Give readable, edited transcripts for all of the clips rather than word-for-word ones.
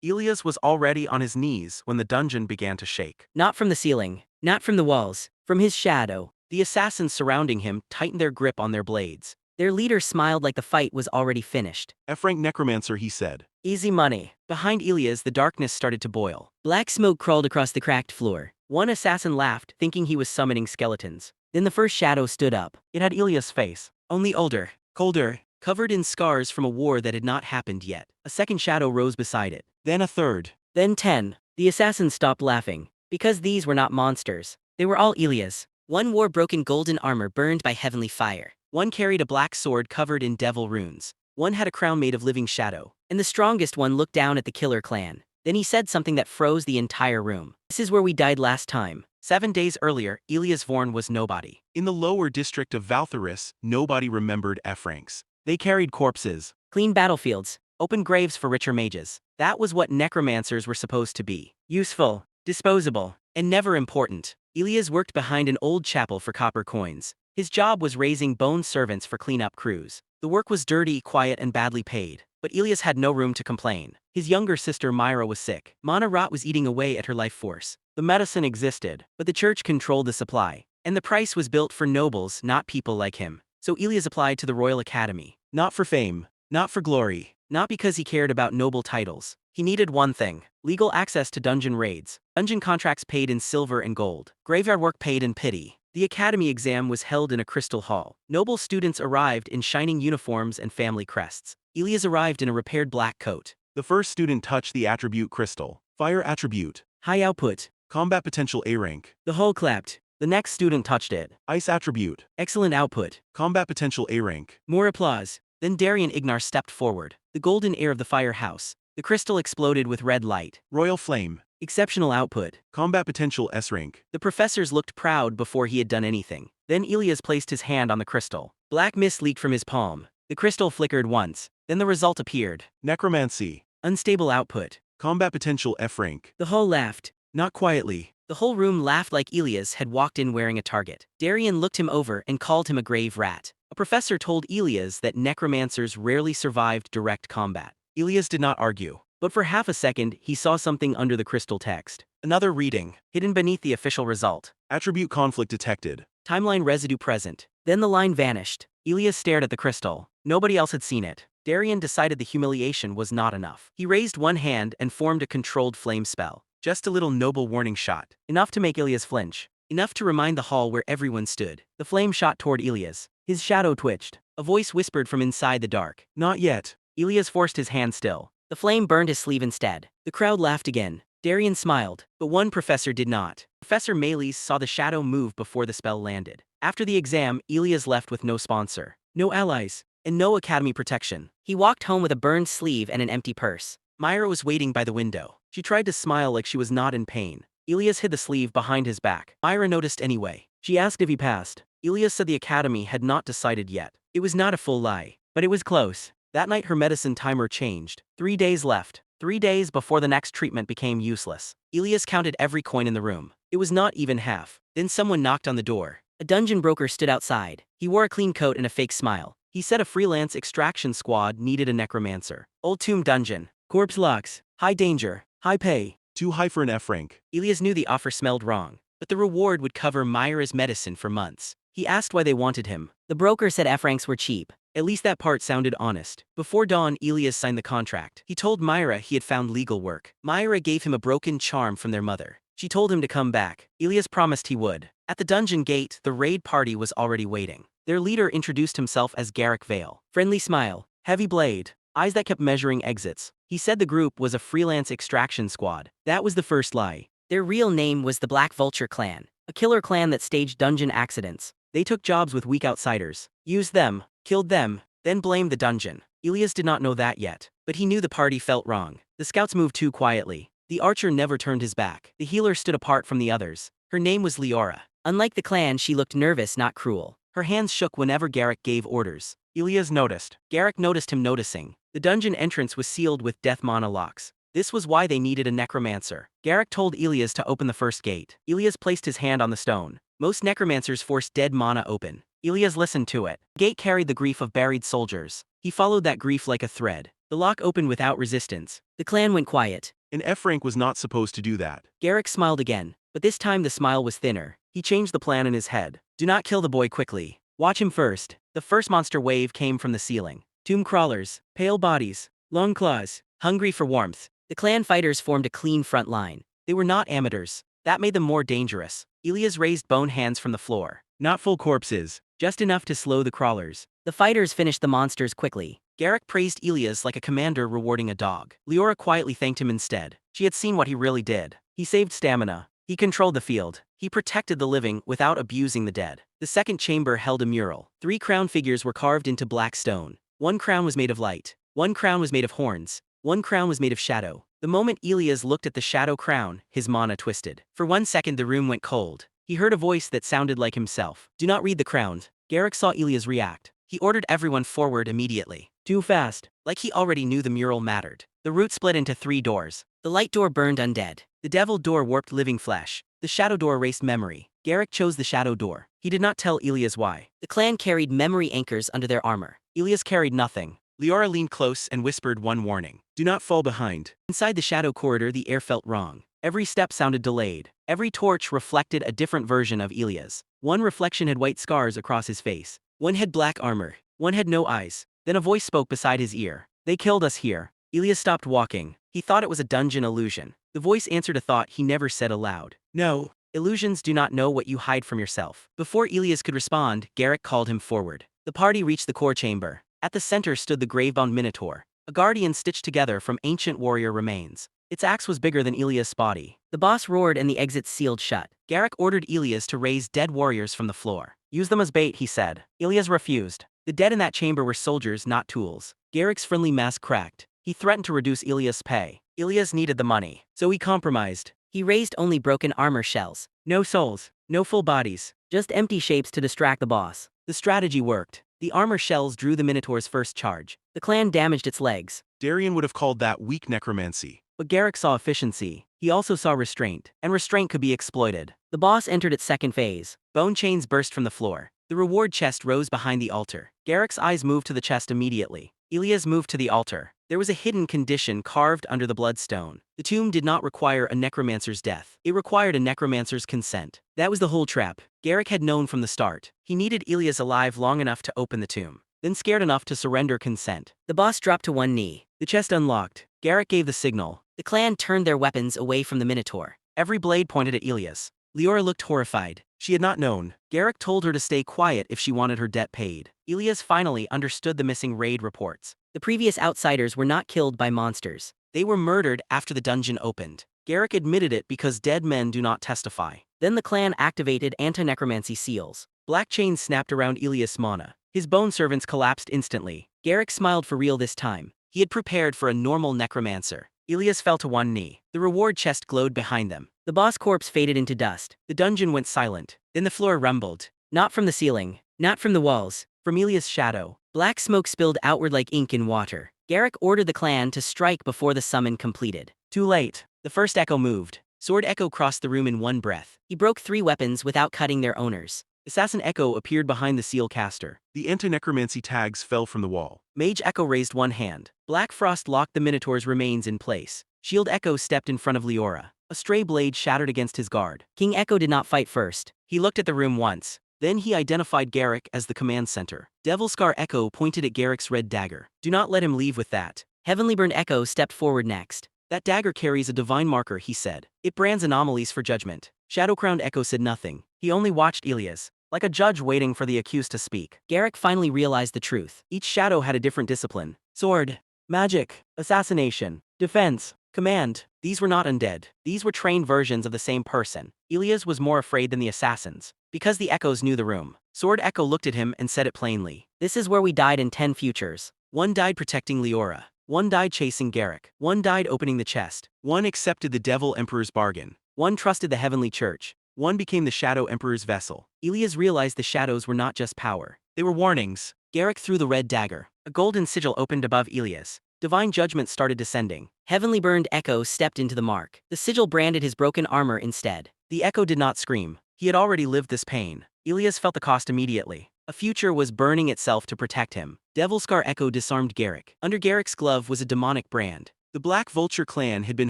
Elias was already on his knees when the dungeon began to shake. Not from the ceiling, not from the walls, from his shadow. The assassins surrounding him tightened their grip on their blades. Their leader smiled like the fight was already finished. F-rank necromancer, he said. Easy money. Behind Elias, the darkness started to boil. Black smoke crawled across the cracked floor. One assassin laughed, thinking he was summoning skeletons. Then the first shadow stood up. It had Elias' face, only older, colder, covered in scars from a war that had not happened yet. A second shadow rose beside it. Then a third. Then 10. The assassins stopped laughing. Because these were not monsters. They were all Elias. One wore broken golden armor burned by heavenly fire. One carried a black sword covered in devil runes. One had a crown made of living shadow. And the strongest one looked down at the killer clan. Then he said something that froze the entire room. This is where we died last time. 7 days earlier, Elias Vorn was nobody. In the lower district of Valtharis, nobody remembered F-ranks. They carried corpses, Clean battlefields, open graves for richer mages. That was what necromancers were supposed to be. Useful, disposable, and never important. Elias worked behind an old chapel for copper coins. His job was raising bone servants for cleanup crews. The work was dirty, quiet, and badly paid. But Elias had no room to complain. His younger sister Myra was sick. Mana rot was eating away at her life force. The medicine existed, but the church controlled the supply. And the price was built for nobles, not people like him. So Elias applied to the Royal Academy. Not for fame, not for glory, not because he cared about noble titles. He needed one thing: legal access to dungeon raids. Dungeon contracts paid in silver and gold. Graveyard work paid in pity. The academy exam was held in a crystal hall. Noble students arrived in shining uniforms and family crests. Elias arrived in a repaired black coat. The first student touched the attribute crystal. Fire attribute. high output. Combat potential A rank. The hall clapped. The next student touched it. Ice attribute. Excellent output. Combat potential A rank. More applause. Then Darian Ignar stepped forward. The golden air of the firehouse. The crystal exploded with red light. Royal flame. Exceptional output. Combat potential S rank. The professors looked proud before he had done anything. Then Elias placed his hand on the crystal. Black mist leaked from his palm. The crystal flickered once. Then the result appeared. Necromancy. Unstable output. Combat potential F rank. The hall laughed. Not quietly. The whole room laughed like Elias had walked in wearing a target. Darian looked him over and called him a grave rat. A professor told Elias that necromancers rarely survived direct combat. Elias did not argue. But for half a second, he saw something under the crystal text. Another reading. Hidden beneath the official result. Attribute conflict detected. Timeline residue present. Then the line vanished. Elias stared at the crystal. Nobody else had seen it. Darian decided the humiliation was not enough. He raised one hand and formed a controlled flame spell. Just a little noble warning shot. Enough to make Elias flinch. Enough to remind the hall where everyone stood. The flame shot toward Elias. His shadow twitched. A voice whispered from inside the dark. Not yet. Elias forced his hand still. The flame burned his sleeve instead. The crowd laughed again. Darian smiled, but one professor did not. Professor Meles saw the shadow move before the spell landed. After the exam, Elias left with no sponsor, no allies, and no academy protection. He walked home with a burned sleeve and an empty purse. Myra was waiting by the window. She tried to smile like she was not in pain. Elias hid the sleeve behind his back. Myra noticed anyway. She asked if he passed. Elias said the academy had not decided yet. It was not a full lie, but it was close. That night her medicine timer changed. 3 days left. 3 days before the next treatment became useless. Elias counted every coin in the room. It was not even half. Then someone knocked on the door. A dungeon broker stood outside. He wore a clean coat and a fake smile. He said a freelance extraction squad needed a necromancer. Old tomb dungeon. Corpse locks. High danger. High pay. Too high for an F rank. Elias knew the offer smelled wrong, but the reward would cover Myra's medicine for months. He asked why they wanted him. The broker said F ranks were cheap. At least that part sounded honest. Before dawn, Elias signed the contract. He told Myra he had found legal work. Myra gave him a broken charm from their mother. She told him to come back. Elias promised he would. At the dungeon gate, the raid party was already waiting. Their leader introduced himself as Garrick Vale. Friendly smile. Heavy blade. Eyes that kept measuring exits. He said the group was a freelance extraction squad. That was the first lie. Their real name was the Black Vulture Clan, a killer clan that staged dungeon accidents. They took jobs with weak outsiders, used them, killed them, then blamed the dungeon. Elias did not know that yet, but he knew the party felt wrong. The scouts moved too quietly. The archer never turned his back. The healer stood apart from the others. Her name was Leora. Unlike the clan, she looked nervous, not cruel. Her hands shook whenever Garrick gave orders. Elias noticed. Garrick noticed him noticing. The dungeon entrance was sealed with death mana locks. This was why they needed a necromancer. Garrick told Elias to open the first gate. Elias placed his hand on the stone. Most necromancers force dead mana open. Elias listened to it. The gate carried the grief of buried soldiers. He followed that grief like a thread. The lock opened without resistance. The clan went quiet. And F rank was not supposed to do that. Garrick smiled again, but this time the smile was thinner. He changed the plan in his head. Do not kill the boy quickly. Watch him first. The first monster wave came from the ceiling. Tomb crawlers, pale bodies, long claws, hungry for warmth. The clan fighters formed a clean front line. They were not amateurs. That made them more dangerous. Ilias raised bone hands from the floor. Not full corpses. Just enough to slow the crawlers. The fighters finished the monsters quickly. Garrick praised Ilias like a commander rewarding a dog. Leora quietly thanked him instead. She had seen what he really did. He saved stamina. He controlled the field. He protected the living without abusing the dead. The second chamber held a mural. 3 crown figures were carved into black stone. 1 crown was made of light. 1 crown was made of horns. 1 crown was made of shadow. The moment Ilias looked at the shadow crown, his mana twisted. For 1 second the room went cold. He heard a voice that sounded like himself. Do not read the crown. Garrick saw Ilias react. He ordered everyone forward immediately. Too fast. Like he already knew the mural mattered. The route split into 3 doors. The light door burned undead. The devil door warped living flesh. The shadow door erased memory. Garrick chose the shadow door. He did not tell Ilias why. The clan carried memory anchors under their armor. Ilias carried nothing. Leora leaned close and whispered one warning. Do not fall behind. Inside the shadow corridor the air felt wrong. Every step sounded delayed. Every torch reflected a different version of Ilias. One reflection had white scars across his face. One had black armor. One had no eyes. Then a voice spoke beside his ear. They killed us here. Ilias stopped walking. He thought it was a dungeon illusion. The voice answered a thought he never said aloud. No. Illusions do not know what you hide from yourself. Before Ilias could respond, Garrick called him forward. The party reached the core chamber. At the center stood the gravebound minotaur, a guardian stitched together from ancient warrior remains. Its axe was bigger than Ilias' body. The boss roared and the exits sealed shut. Garrick ordered Ilias to raise dead warriors from the floor. Use them as bait, he said. Ilias refused. The dead in that chamber were soldiers, not tools. Garrick's friendly mask cracked. He threatened to reduce Ilias' pay. Ilias needed the money, so he compromised. He raised only broken armor shells. No souls, no full bodies, just empty shapes to distract the boss. The strategy worked. The armor shells drew the Minotaur's first charge. The clan damaged its legs. Darian would have called that weak necromancy. But Garrick saw efficiency. He also saw restraint, and restraint could be exploited. The boss entered its second phase. Bone chains burst from the floor. The reward chest rose behind the altar. Garrick's eyes moved to the chest immediately. Ilias moved to the altar. There was a hidden condition carved under the bloodstone. The tomb did not require a necromancer's death. It required a necromancer's consent. That was the whole trap. Garrick had known from the start. He needed Ilias alive long enough to open the tomb, then scared enough to surrender consent. The boss dropped to one knee. The chest unlocked. Garrick gave the signal. The clan turned their weapons away from the Minotaur. Every blade pointed at Ilias. Leora looked horrified. She had not known. Garrick told her to stay quiet if she wanted her debt paid. Ilias finally understood the missing raid reports. The previous outsiders were not killed by monsters. They were murdered after the dungeon opened. Garrick admitted it because dead men do not testify. Then the clan activated anti-necromancy seals. Black chains snapped around Ilias' mana. His bone servants collapsed instantly. Garrick smiled for real this time. He had prepared for a normal necromancer. Ilias fell to one knee. The reward chest glowed behind them. The boss corpse faded into dust. The dungeon went silent. Then the floor rumbled. Not from the ceiling. Not from the walls. From Ilias' shadow. Black smoke spilled outward like ink in water. Garrick ordered the clan to strike before the summon completed. Too late. The first echo moved. Sword Echo crossed the room in one breath. He broke 3 weapons without cutting their owners. Assassin Echo appeared behind the seal caster. The anti-necromancy tags fell from the wall. Mage Echo raised one hand. Black Frost locked the Minotaur's remains in place. Shield Echo stepped in front of Leora. A stray blade shattered against his guard. King Echo did not fight first. He looked at the room once. Then he identified Garrick as the command center. Devil Scar Echo pointed at Garrick's red dagger. Do not let him leave with that. Heavenly Burned Echo stepped forward next. That dagger carries a divine marker, he said. It brands anomalies for judgment. Shadow-crowned Echo said nothing. He only watched Ilias, like a judge waiting for the accused to speak. Garrick finally realized the truth. Each shadow had a different discipline. Sword, magic, assassination, defense, command. These were not undead. These were trained versions of the same person. Ilias was more afraid than the assassins, because the echoes knew the room. Sword Echo looked at him and said it plainly. This is where we died in 10 futures. One died protecting Leora. One died chasing Garrick. One died opening the chest. One accepted the Devil Emperor's bargain. One trusted the Heavenly Church. One became the Shadow Emperor's vessel. Ilias realized the shadows were not just power. They were warnings. Garrick threw the red dagger. A golden sigil opened above Ilias. Divine judgment started descending. Heavenly Burned Echo stepped into the mark. The sigil branded his broken armor instead. The Echo did not scream. He had already lived this pain. Ilias felt the cost immediately. A future was burning itself to protect him. Devilscar Echo disarmed Garrick. Under Garrick's glove was a demonic brand. The Black Vulture clan had been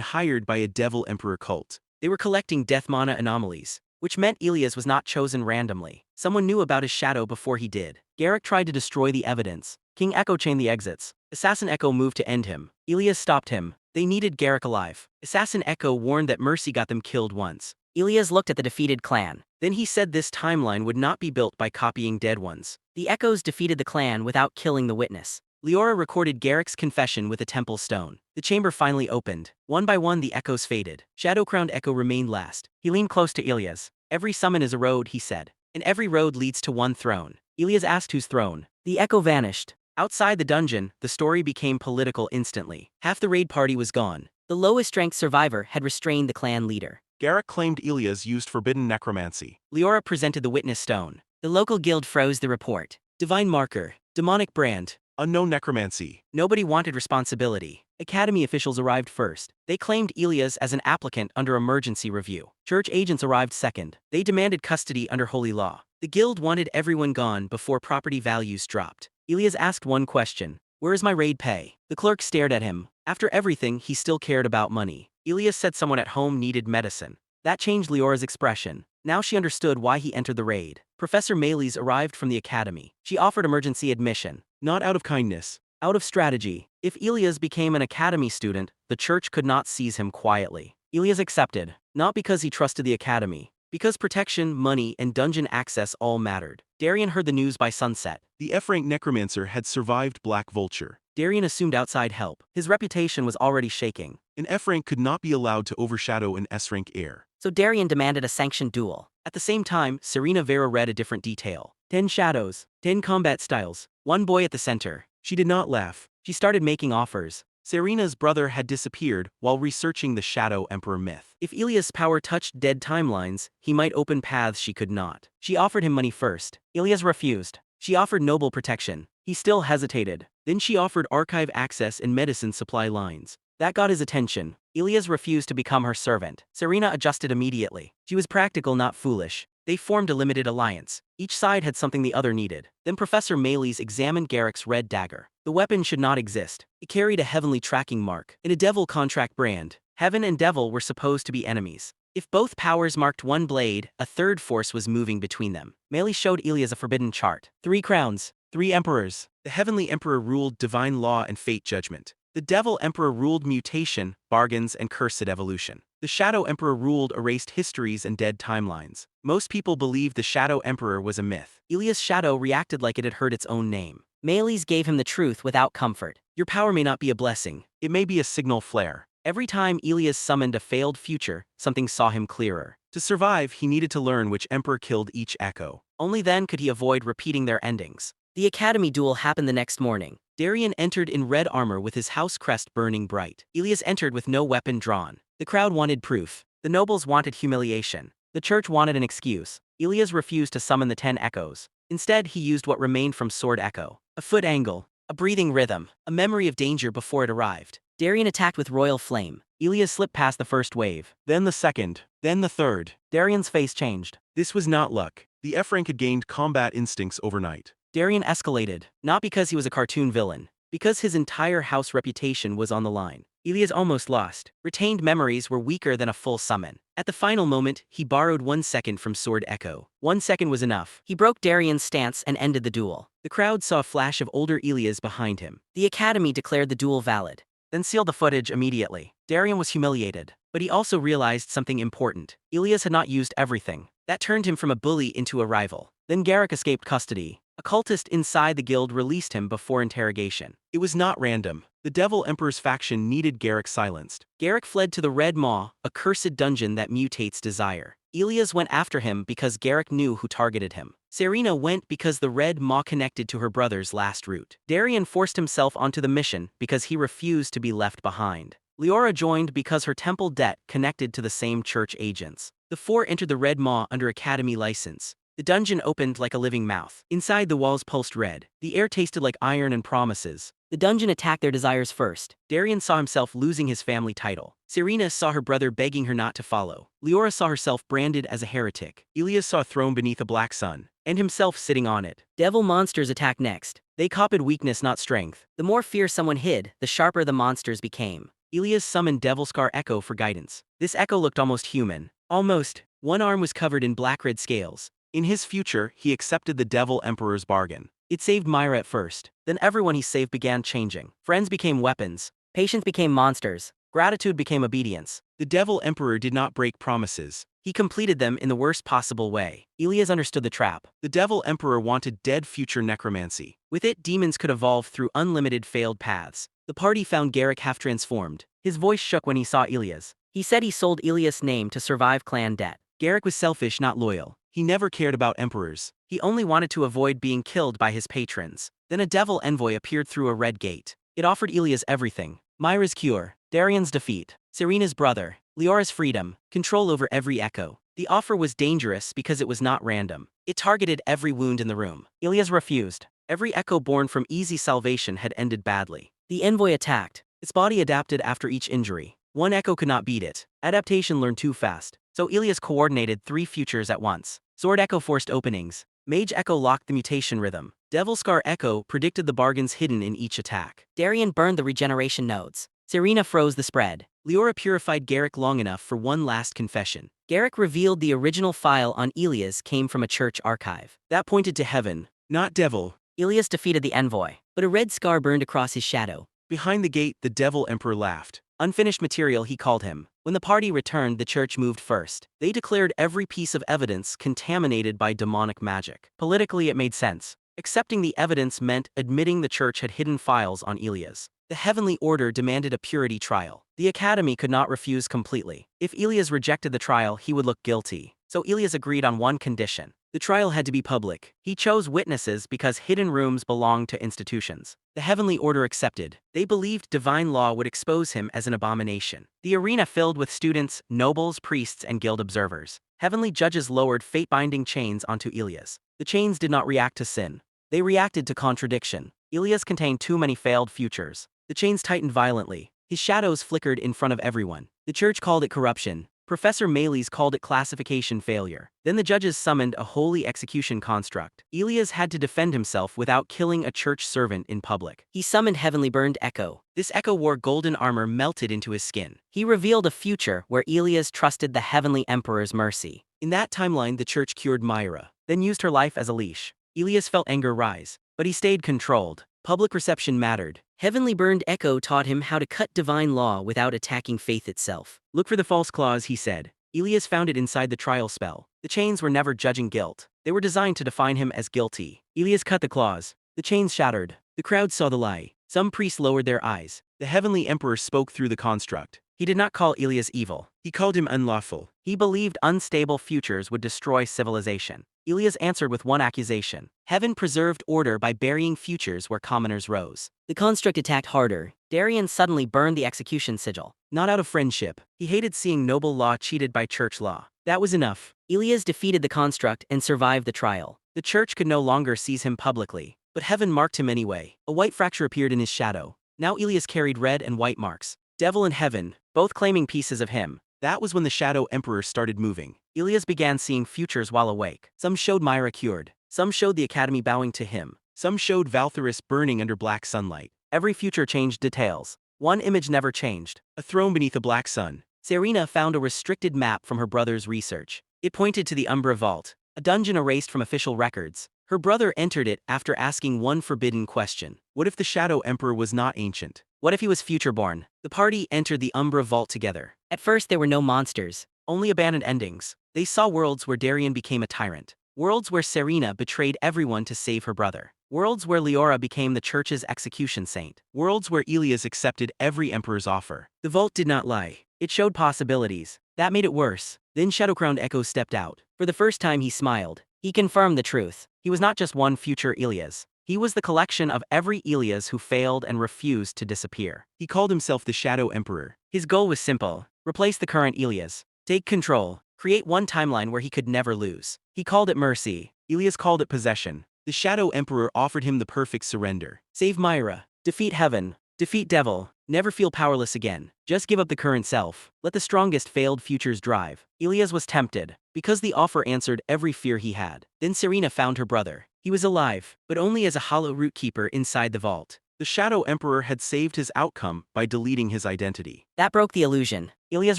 hired by a Devil Emperor cult. They were collecting death mana anomalies, which meant Elias was not chosen randomly. Someone knew about his shadow before he did. Garrick tried to destroy the evidence. King Echo chained the exits. Assassin Echo moved to end him. Elias stopped him. They needed Garrick alive. Assassin Echo warned that mercy got them killed once. Elias looked at the defeated clan. Then he said this timeline would not be built by copying dead ones. The Echoes defeated the clan without killing the witness. Leora recorded Garrick's confession with a temple stone. The chamber finally opened. One by one the echoes faded. Shadow-crowned Echo remained last. He leaned close to Elias. Every summon is a road, he said. And every road leads to one throne. Elias asked whose throne. The Echo vanished. Outside the dungeon, the story became political instantly. Half the raid party was gone. The lowest-ranked survivor had restrained the clan leader. Garrick claimed Elias used forbidden necromancy. Leora presented the witness stone. The local guild froze the report. Divine marker. Demonic brand. Unknown necromancy. Nobody wanted responsibility. Academy officials arrived first. They claimed Elias as an applicant under emergency review. Church agents arrived second. They demanded custody under holy law. The guild wanted everyone gone before property values dropped. Elias asked one question. Where is my raid pay? The clerk stared at him. After everything, he still cared about money. Elias said someone at home needed medicine. That changed Leora's expression. Now she understood why he entered the raid. Professor Maylis arrived from the academy. She offered emergency admission. Not out of kindness. Out of strategy. If Elias became an academy student, the church could not seize him quietly. Elias accepted, not because he trusted the academy, because protection, money, and dungeon access all mattered. Darian heard the news by sunset. The F-rank necromancer had survived Black Vulture. Darian assumed outside help. His reputation was already shaking. An F-rank could not be allowed to overshadow an S-rank heir. So Darian demanded a sanctioned duel. At the same time, Serena Vera read a different detail. 10 shadows, 10 combat styles, one boy at the center. She did not laugh. She started making offers. Serena's brother had disappeared while researching the Shadow Emperor myth. If Elias' power touched dead timelines, he might open paths she could not. She offered him money first. Elias refused. She offered noble protection. He still hesitated. Then she offered archive access and medicine supply lines. That got his attention. Elias refused to become her servant. Serena adjusted immediately. She was practical, not foolish. They formed a limited alliance. Each side had something the other needed. Then Professor Maylis examined Garrick's red dagger. The weapon should not exist. It carried a heavenly tracking mark. In a devil contract brand, heaven and devil were supposed to be enemies. If both powers marked one blade, a third force was moving between them. Maylis showed Elias a forbidden chart. 3 crowns, 3 emperors. The Heavenly Emperor ruled divine law and fate judgment. The Devil Emperor ruled mutation, bargains, and cursed evolution. The Shadow Emperor ruled erased histories and dead timelines. Most people believed the Shadow Emperor was a myth. Elias' shadow reacted like it had heard its own name. Maylis gave him the truth without comfort. Your power may not be a blessing. It may be a signal flare. Every time Elias summoned a failed future, something saw him clearer. To survive, he needed to learn which emperor killed each echo. Only then could he avoid repeating their endings. The academy duel happened the next morning. Darian entered in red armor with his house crest burning bright. Elias entered with no weapon drawn. The crowd wanted proof. The nobles wanted humiliation. The church wanted an excuse. Elias refused to summon the 10 echoes. Instead, he used what remained from Sword Echo. A foot angle, a breathing rhythm, a memory of danger before it arrived. Darian attacked with royal flame. Elias slipped past the first wave. Then the second. Then the third. Darian's face changed. This was not luck. The F-rank had gained combat instincts overnight. Darian escalated, not because he was a cartoon villain, because his entire house reputation was on the line. Elias almost lost. Retained memories were weaker than a full summon. At the final moment, he borrowed 1 second from Sword Echo. 1 second was enough. He broke Darian's stance and ended the duel. The crowd saw a flash of older Elias behind him. The academy declared the duel valid, then sealed the footage immediately. Darian was humiliated, but he also realized something important. Elias had not used everything. That turned him from a bully into a rival. Then Garrick escaped custody. A cultist inside the guild released him before interrogation. It was not random. The Devil Emperor's faction needed Garrick silenced. Garrick fled to the Red Maw, a cursed dungeon that mutates desire. Elias went after him because Garrick knew who targeted him. Serena went because the Red Maw connected to her brother's last route. Darian forced himself onto the mission because he refused to be left behind. Leora joined because her temple debt connected to the same church agents. The 4 entered the Red Maw under academy license. The dungeon opened like a living mouth. Inside, the walls pulsed red. The air tasted like iron and promises. The dungeon attacked their desires first. Darian saw himself losing his family title. Serena saw her brother begging her not to follow. Leora saw herself branded as a heretic. Ilias saw a throne beneath a black sun, And himself sitting on it. Devil monsters attacked next. They copied weakness, not strength. The more fear someone hid, the sharper the monsters became. Ilias summoned Devil Scar Echo for guidance. This Echo looked almost human. Almost. One arm was covered in black-red scales. In his future, he accepted the Devil Emperor's bargain. It saved Myra at first. Then everyone he saved began changing. Friends became weapons. Patience became monsters. Gratitude became obedience. The Devil Emperor did not break promises. He completed them in the worst possible way. Ilias understood the trap. The Devil Emperor wanted dead future necromancy. With it, demons could evolve through unlimited failed paths. The party found Garrick half-transformed. His voice shook when he saw Ilias. He said he sold Ilias' name to survive clan debt. Garrick was selfish, not loyal. He never cared about emperors. He only wanted to avoid being killed by his patrons. Then a devil envoy appeared through a red gate. It offered Ilias everything. Myra's cure, Darian's defeat, Serena's brother, Leora's freedom, control over every echo. The offer was dangerous because it was not random. It targeted every wound in the room. Ilias refused. Every echo born from easy salvation had ended badly. The envoy attacked. Its body adapted after each injury. One echo could not beat it. Adaptation learned too fast. So Ilias coordinated 3 futures at once. Sword Echo forced openings. Mage Echo locked the mutation rhythm. Devil Scar Echo predicted the bargains hidden in each attack. Darian burned the regeneration nodes. Serena froze the spread. Leora purified Garrick long enough for one last confession. Garrick revealed the original file on Ilias came from a church archive. That pointed to heaven, not devil. Ilias defeated the envoy, but a red scar burned across his shadow. Behind the gate, the Devil Emperor laughed. Unfinished material, he called him. When the party returned, the church moved first. They declared every piece of evidence contaminated by demonic magic. Politically, it made sense. Accepting the evidence meant admitting the church had hidden files on Ilias. The Heavenly Order demanded a purity trial. The Academy could not refuse completely. If Ilias rejected the trial, he would look guilty. So Ilias agreed on one condition. The trial had to be public. He chose witnesses because hidden rooms belonged to institutions. The Heavenly Order accepted. They believed divine law would expose him as an abomination. The arena filled with students, nobles, priests, and guild observers. Heavenly judges lowered fate-binding chains onto Ilias. The chains did not react to sin. They reacted to contradiction. Ilias contained too many failed futures. The chains tightened violently. His shadows flickered in front of everyone. The church called it corruption. Professor Mayles called it classification failure. Then the judges summoned a holy execution construct. Ilias had to defend himself without killing a church servant in public. He summoned Heavenly Burned Echo. This echo wore golden armor melted into his skin. He revealed a future where Ilias trusted the Heavenly Emperor's mercy. In that timeline, the church cured Myra, then used her life as a leash. Ilias felt anger rise, but he stayed controlled. Public reception mattered. Heavenly Burned Echo taught him how to cut divine law without attacking faith itself. Look for the false clause, he said. Ilias found it inside the trial spell. The chains were never judging guilt. They were designed to define him as guilty. Ilias cut the clause. The chains shattered. The crowd saw the lie. Some priests lowered their eyes. The Heavenly Emperor spoke through the construct. He did not call Ilias evil. He called him unlawful. He believed unstable futures would destroy civilization. Ilias answered with one accusation. Heaven preserved order by burying futures where commoners rose. The construct attacked harder. Darian suddenly burned the execution sigil. Not out of friendship. He hated seeing noble law cheated by church law. That was enough. Ilias defeated the construct and survived the trial. The church could no longer seize him publicly. But heaven marked him anyway. A white fracture appeared in his shadow. Now Ilias carried red and white marks. Devil and heaven, both claiming pieces of him. That was when the Shadow Emperor started moving. Ilias began seeing futures while awake. Some showed Myra cured. Some showed the Academy bowing to him. Some showed Valtherus burning under black sunlight. Every future changed details. One image never changed. A throne beneath a black sun. Serena found a restricted map from her brother's research. It pointed to the Umbra Vault, a dungeon erased from official records. Her brother entered it after asking one forbidden question. What if the Shadow Emperor was not ancient? What if he was future-born? The party entered the Umbra Vault together. At first there were no monsters. Only abandoned endings. They saw worlds where Darian became a tyrant. Worlds where Serena betrayed everyone to save her brother. Worlds where Leora became the church's execution saint. Worlds where Ilias accepted every emperor's offer. The vault did not lie. It showed possibilities. That made it worse. Then Shadow-Crowned Echo stepped out. For the first time he smiled. He confirmed the truth. He was not just one future Ilias. He was the collection of every Ilias who failed and refused to disappear. He called himself the Shadow Emperor. His goal was simple. Replace the current Ilias. Take control. Create one timeline where he could never lose. He called it mercy. Ilias called it possession. The Shadow Emperor offered him the perfect surrender. Save Myra. Defeat heaven. Defeat devil. Never feel powerless again. Just give up the current self. Let the strongest failed futures drive. Ilias was tempted, because the offer answered every fear he had. Then Serena found her brother. He was alive, but only as a hollow root keeper inside the vault. The Shadow Emperor had saved his outcome by deleting his identity. That broke the illusion. Ilias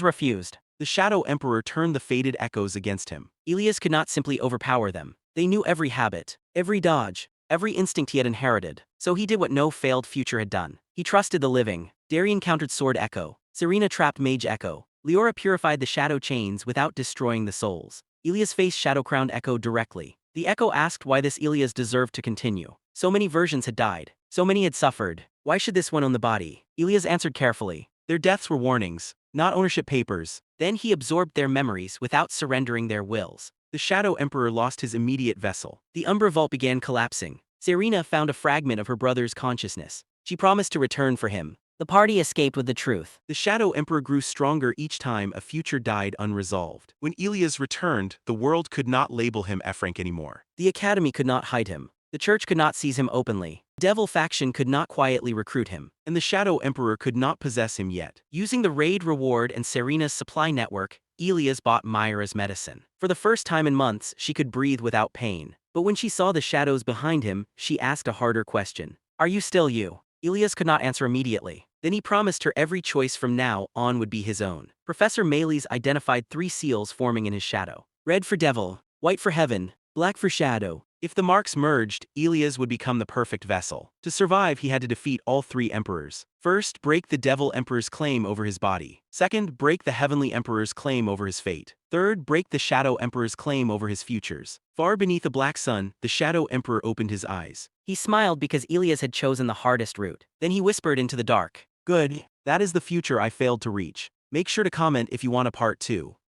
refused. The Shadow Emperor turned the faded echoes against him. Ilias could not simply overpower them. They knew every habit, every dodge, every instinct he had inherited. So he did what no failed future had done. He trusted the living. Darian countered Sword Echo. Serena trapped Mage Echo. Leora purified the Shadow Chains without destroying the souls. Ilias faced Shadow-crowned Echo directly. The Echo asked why this Ilias deserved to continue. So many versions had died. So many had suffered. Why should this one own the body? Ilias answered carefully. Their deaths were warnings, not ownership papers. Then he absorbed their memories without surrendering their wills. The Shadow Emperor lost his immediate vessel. The Umbra Vault began collapsing. Serena found a fragment of her brother's consciousness. She promised to return for him. The party escaped with the truth. The Shadow Emperor grew stronger each time a future died unresolved. When Ilias returned, the world could not label him Efrank anymore. The Academy could not hide him. The Church could not seize him openly. Devil faction could not quietly recruit him. And the Shadow Emperor could not possess him yet. Using the raid reward and Serena's supply network, Ilias bought Myra's medicine. For the first time in months, she could breathe without pain. But when she saw the shadows behind him, she asked a harder question. Are you still you? Ilias could not answer immediately. Then he promised her every choice from now on would be his own. Professor Mayles identified 3 seals forming in his shadow. Red for devil, white for heaven, black for shadow. If the marks merged, Ilias would become the perfect vessel. To survive, he had to defeat all 3 emperors. First, break the Devil Emperor's claim over his body. Second, break the Heavenly Emperor's claim over his fate. Third, break the Shadow Emperor's claim over his futures. Far beneath a black sun, the Shadow Emperor opened his eyes. He smiled because Ilias had chosen the hardest route. Then he whispered into the dark. Good. That is the future I failed to reach. Make sure to comment if you want a part 2.